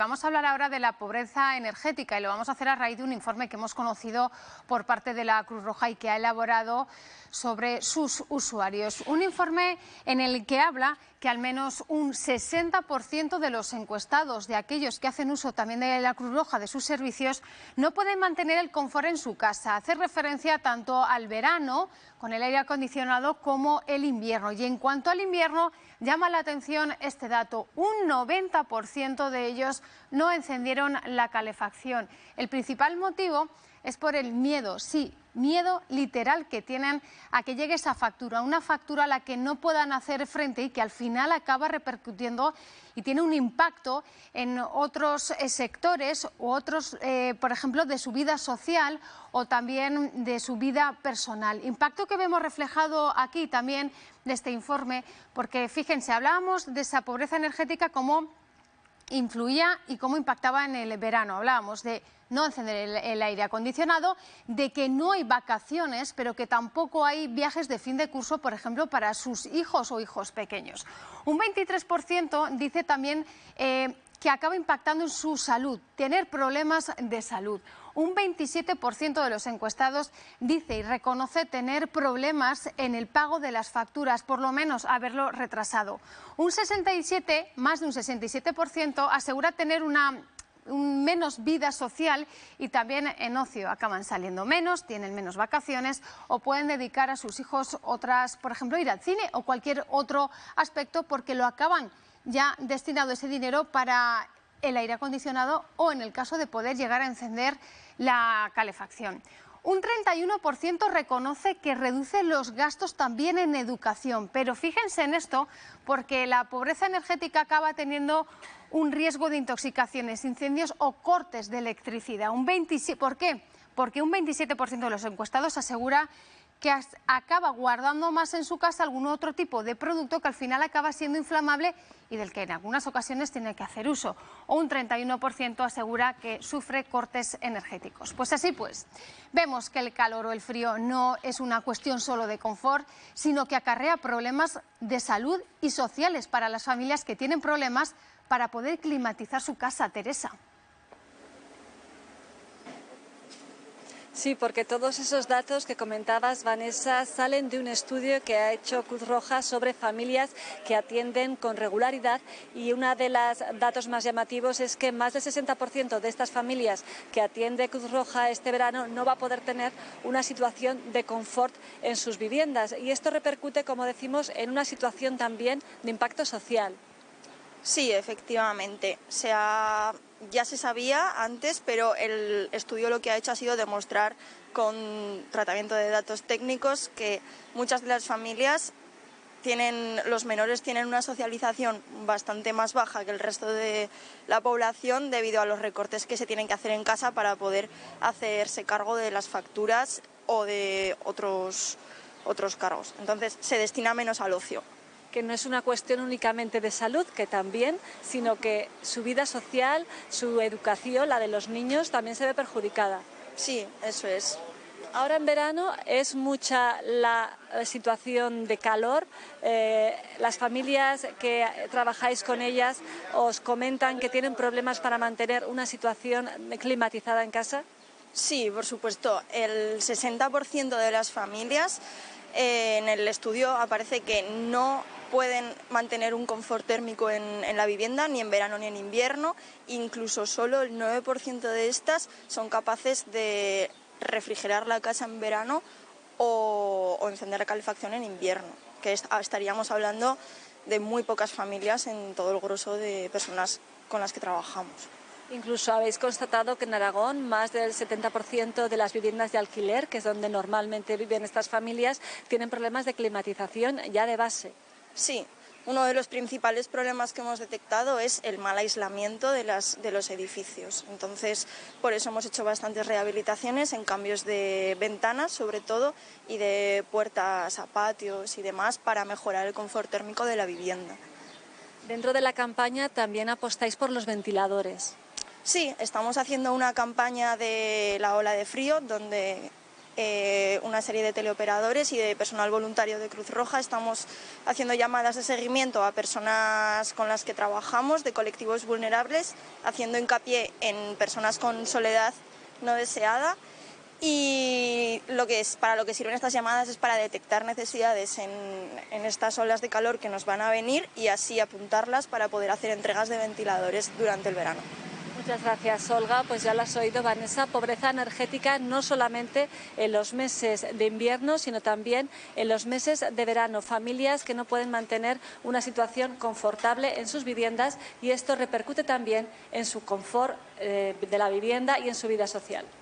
vamos a hablar ahora de la pobreza energética y lo vamos a hacer a raíz de un informe que hemos conocido por parte de la Cruz Roja y que ha elaborado sobre sus usuarios. Un informe en el que habla que al menos un 60% de los encuestados, de aquellos que hacen uso también de la Cruz Roja, de sus servicios, no pueden mantener el confort en su casa. Hace referencia tanto al verano, con el aire acondicionado, como el invierno. Y en cuanto al invierno, llama la atención este dato. Un 90% de ellos no encendieron la calefacción. El principal motivo es por el miedo, sí, miedo literal que tienen a que llegue esa factura, una factura a la que no puedan hacer frente y que al final acaba repercutiendo y tiene un impacto en otros sectores u otros, por ejemplo, de su vida social o también de su vida personal. Impacto que vemos reflejado aquí también de este informe, porque fíjense, hablábamos de esa pobreza energética como influía y cómo impactaba en el verano. Hablábamos de no encender el aire acondicionado, de que no hay vacaciones, pero que tampoco hay viajes de fin de curso, por ejemplo, para sus hijos o hijos pequeños. Un 23% dice también que acaba impactando en su salud, tener problemas de salud. Un 27% de los encuestados dice y reconoce tener problemas en el pago de las facturas, por lo menos haberlo retrasado. Más de un 67% asegura tener menos vida social y también en ocio. Acaban saliendo menos, tienen menos vacaciones o pueden dedicar a sus hijos otras, por ejemplo, ir al cine o cualquier otro aspecto porque lo acaban ya destinado ese dinero para el aire acondicionado o en el caso de poder llegar a encender la calefacción. Un 31% reconoce que reduce los gastos también en educación, pero fíjense en esto porque la pobreza energética acaba teniendo un riesgo de intoxicaciones, incendios o cortes de electricidad. ¿Por qué? Porque un 27% de los encuestados asegura que acaba guardando más en su casa algún otro tipo de producto que al final acaba siendo inflamable y del que en algunas ocasiones tiene que hacer uso. O un 31% asegura que sufre cortes energéticos. Pues así pues, vemos que el calor o el frío no es una cuestión solo de confort, sino que acarrea problemas de salud y sociales para las familias que tienen problemas para poder climatizar su casa. Teresa. Sí, porque todos esos datos que comentabas, Vanessa, salen de un estudio que ha hecho Cruz Roja sobre familias que atienden con regularidad y uno de los datos más llamativos es que más del 60% de estas familias que atiende Cruz Roja este verano no va a poder tener una situación de confort en sus viviendas y esto repercute, como decimos, en una situación también de impacto social. Sí, efectivamente. Ya se sabía antes, pero el estudio lo que ha hecho ha sido demostrar con tratamiento de datos técnicos que muchas de las familias los menores tienen una socialización bastante más baja que el resto de la población debido a los recortes que se tienen que hacer en casa para poder hacerse cargo de las facturas o de otros cargos. Entonces se destina menos al ocio. Que no es una cuestión únicamente de salud, que también, sino que su vida social, su educación, la de los niños, también se ve perjudicada. Sí, eso es. Ahora en verano es mucha la situación de calor. Las familias que trabajáis con ellas os comentan que tienen problemas para mantener una situación climatizada en casa. Sí, por supuesto. El 60% de las familias en el estudio aparece que no pueden mantener un confort térmico en la vivienda, ni en verano ni en invierno. Incluso solo el 9% de estas son capaces de refrigerar la casa en verano o encender la calefacción en invierno, que estaríamos hablando de muy pocas familias en todo el grosso de personas con las que trabajamos. Incluso habéis constatado que en Aragón más del 70% de las viviendas de alquiler, que es donde normalmente viven estas familias, tienen problemas de climatización ya de base. Sí, uno de los principales problemas que hemos detectado es el mal aislamiento de los edificios. Entonces, por eso hemos hecho bastantes rehabilitaciones en cambios de ventanas, sobre todo, y de puertas a patios y demás para mejorar el confort térmico de la vivienda. Dentro de la campaña también apostáis por los ventiladores. Sí, estamos haciendo una campaña de la ola de frío donde una serie de teleoperadores y de personal voluntario de Cruz Roja. Estamos haciendo llamadas de seguimiento a personas con las que trabajamos, de colectivos vulnerables, haciendo hincapié en personas con soledad no deseada. Y para lo que sirven estas llamadas es para detectar necesidades en estas olas de calor que nos van a venir y así apuntarlas para poder hacer entregas de ventiladores durante el verano. Muchas gracias, Olga. Pues ya lo has oído, Vanessa, pobreza energética no solamente en los meses de invierno, sino también en los meses de verano. Familias que no pueden mantener una situación confortable en sus viviendas y esto repercute también en su confort de la vivienda y en su vida social.